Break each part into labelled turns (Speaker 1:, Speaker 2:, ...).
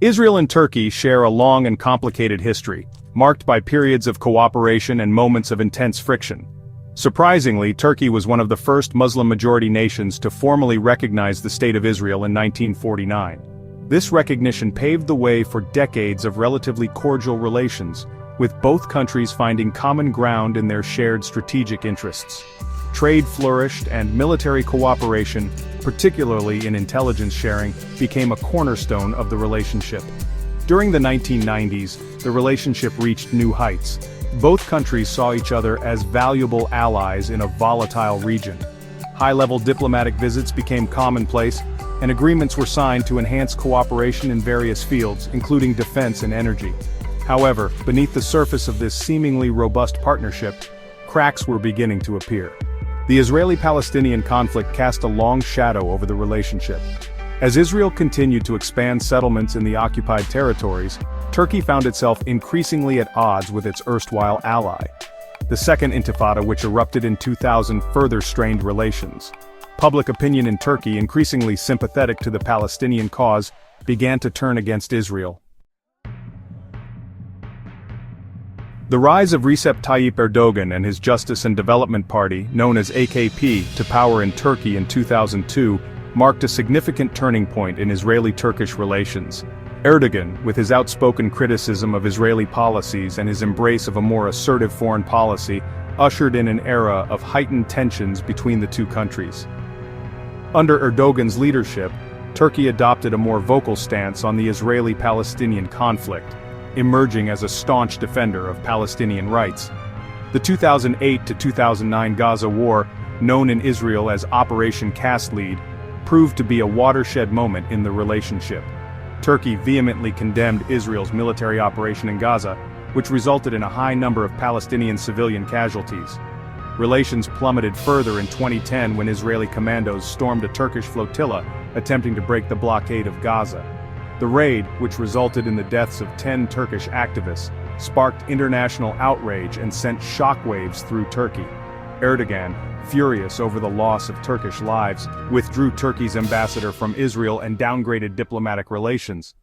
Speaker 1: Israel and Turkey share a long and complicated history, marked by periods of cooperation and moments of intense friction. Surprisingly, Turkey was one of the first Muslim-majority nations to formally recognize the State of Israel in 1949. This recognition paved the way for decades of relatively cordial relations, with both countries finding common ground in their shared strategic interests. Trade flourished and military cooperation, particularly in intelligence sharing, became a cornerstone of the relationship. During the 1990s, the relationship reached new heights. Both countries saw each other as valuable allies in a volatile region. High-level diplomatic visits became commonplace, and agreements were signed to enhance cooperation in various fields, including defense and energy. However, beneath the surface of this seemingly robust partnership, cracks were beginning to appear. The Israeli-Palestinian conflict cast a long shadow over the relationship. As Israel continued to expand settlements in the occupied territories, Turkey found itself increasingly at odds with its erstwhile ally. The Second Intifada, which erupted in 2000, further strained relations. Public opinion in Turkey, increasingly sympathetic to the Palestinian cause, began to turn against Israel. The rise of Recep Tayyip Erdogan and his Justice and Development Party, known as AKP, to power in Turkey in 2002, marked a significant turning point in Israeli-Turkish relations. Erdogan, with his outspoken criticism of Israeli policies and his embrace of a more assertive foreign policy, ushered in an era of heightened tensions between the two countries. Under Erdogan's leadership, Turkey adopted a more vocal stance on the Israeli-Palestinian conflict, emerging as a staunch defender of Palestinian rights. The 2008 to 2009 Gaza war, known in Israel as Operation Cast Lead, proved to be a watershed moment in the relationship. Turkey vehemently condemned Israel's military operation in Gaza, which resulted in a high number of Palestinian civilian casualties. Relations plummeted further in 2010 when Israeli commandos stormed a Turkish flotilla, attempting to break the blockade of Gaza. The raid, which resulted in the deaths of 10 Turkish activists, sparked international outrage and sent shockwaves through Turkey. Erdogan, furious over the loss of Turkish lives, withdrew Turkey's ambassador from Israel and downgraded diplomatic relations.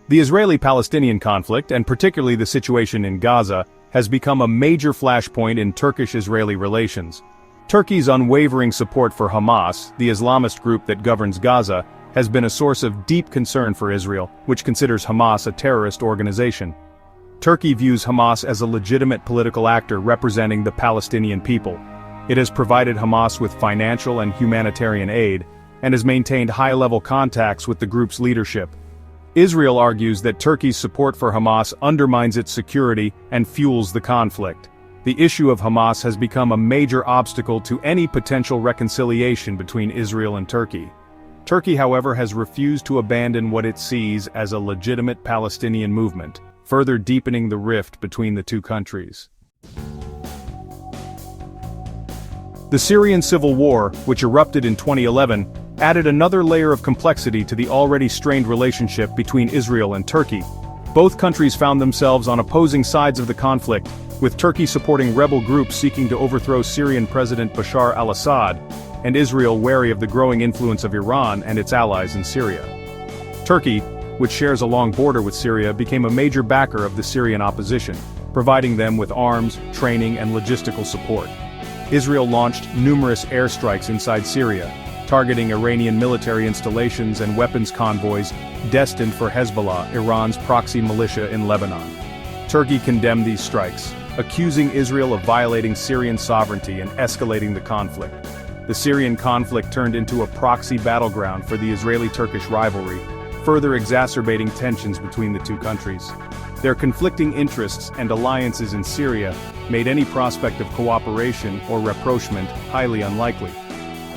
Speaker 1: The Israeli-Palestinian conflict, and particularly the situation in Gaza, has become a major flashpoint in Turkish-Israeli relations. Turkey's unwavering support for Hamas, the Islamist group that governs Gaza, has been a source of deep concern for Israel, which considers Hamas a terrorist organization. Turkey views Hamas as a legitimate political actor representing the Palestinian people. It has provided Hamas with financial and humanitarian aid, and has maintained high-level contacts with the group's leadership. Israel argues that Turkey's support for Hamas undermines its security and fuels the conflict. The issue of Hamas has become a major obstacle to any potential reconciliation between Israel and Turkey. Turkey, however, has refused to abandon what it sees as a legitimate Palestinian movement, further deepening the rift between the two countries. The Syrian civil war, which erupted in 2011, added another layer of complexity to the already strained relationship between Israel and Turkey. Both countries found themselves on opposing sides of the conflict, with Turkey supporting rebel groups seeking to overthrow Syrian President Bashar al-Assad, and Israel wary of the growing influence of Iran and its allies in Syria. Turkey, which shares a long border with Syria, became a major backer of the Syrian opposition, providing them with arms, training, and logistical support. Israel launched numerous airstrikes inside Syria, targeting Iranian military installations and weapons convoys destined for Hezbollah, Iran's proxy militia in Lebanon. Turkey condemned these strikes, accusing Israel of violating Syrian sovereignty and escalating the conflict. The Syrian conflict turned into a proxy battleground for the Israeli-Turkish rivalry, further exacerbating tensions between the two countries. Their conflicting interests and alliances in Syria made any prospect of cooperation or rapprochement highly unlikely.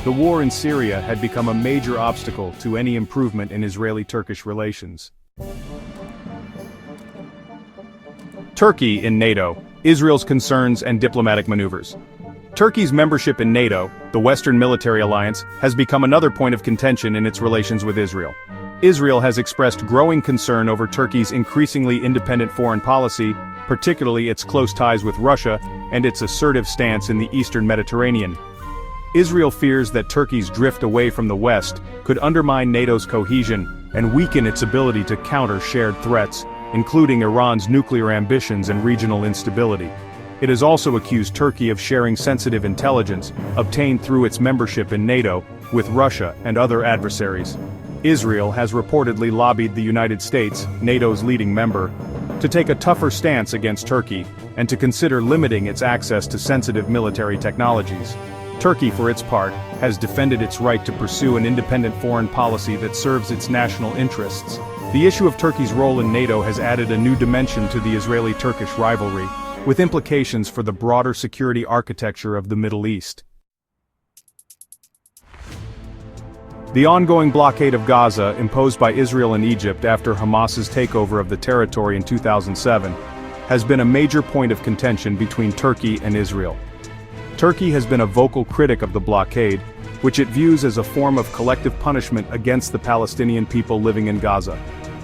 Speaker 1: The war in Syria had become a major obstacle to any improvement in Israeli-Turkish relations. Turkey in NATO, Israel's concerns and diplomatic maneuvers. Turkey's membership in NATO, the Western military alliance, has become another point of contention in its relations with Israel. Israel has expressed growing concern over Turkey's increasingly independent foreign policy, particularly its close ties with Russia and its assertive stance in the Eastern Mediterranean. Israel fears that Turkey's drift away from the West could undermine NATO's cohesion and weaken its ability to counter shared threats, including Iran's nuclear ambitions and regional instability. It has also accused Turkey of sharing sensitive intelligence, obtained through its membership in NATO, with Russia and other adversaries. Israel has reportedly lobbied the United States, NATO's leading member, to take a tougher stance against Turkey and to consider limiting its access to sensitive military technologies. Turkey, for its part, has defended its right to pursue an independent foreign policy that serves its national interests. The issue of Turkey's role in NATO has added a new dimension to the Israeli-Turkish rivalry, with implications for the broader security architecture of the Middle East. The ongoing blockade of Gaza, imposed by Israel and Egypt after Hamas's takeover of the territory in 2007, has been a major point of contention between Turkey and Israel. Turkey has been a vocal critic of the blockade, which it views as a form of collective punishment against the Palestinian people living in Gaza.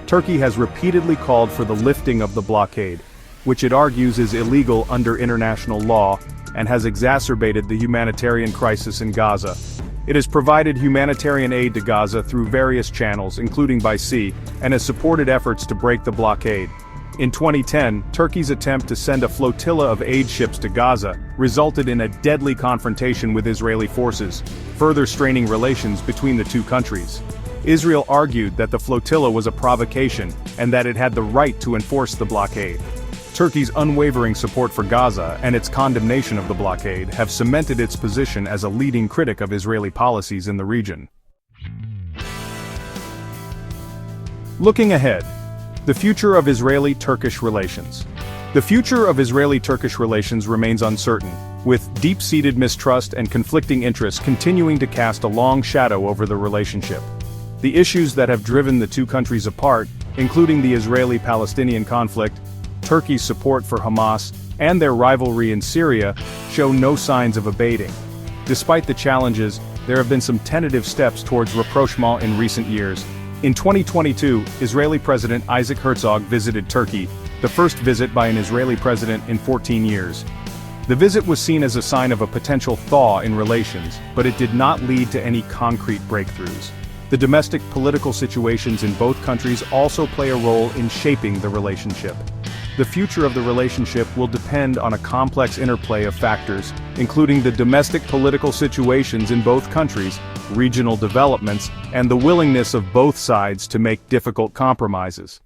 Speaker 1: Turkey has repeatedly called for the lifting of the blockade, which it argues is illegal under international law and has exacerbated the humanitarian crisis in Gaza. It has provided humanitarian aid to Gaza through various channels, including by sea, and has supported efforts to break the blockade. In 2010, Turkey's attempt to send a flotilla of aid ships to Gaza resulted in a deadly confrontation with Israeli forces, further straining relations between the two countries. Israel argued that the flotilla was a provocation and that it had the right to enforce the blockade. Turkey's unwavering support for Gaza and its condemnation of the blockade have cemented its position as a leading critic of Israeli policies in the region. Looking ahead, the future of Israeli-Turkish relations. The future of Israeli-Turkish relations remains uncertain, with deep-seated mistrust and conflicting interests continuing to cast a long shadow over the relationship. The issues that have driven the two countries apart, including the Israeli-Palestinian conflict, Turkey's support for Hamas, and their rivalry in Syria, show no signs of abating. Despite the challenges, there have been some tentative steps towards rapprochement in recent years. In 2022, Israeli President Isaac Herzog visited Turkey, the first visit by an Israeli president in 14 years. The visit was seen as a sign of a potential thaw in relations, but it did not lead to any concrete breakthroughs. The domestic political situations in both countries also play a role in shaping the relationship. The future of the relationship will depend on a complex interplay of factors, including the domestic political situations in both countries, regional developments, and the willingness of both sides to make difficult compromises.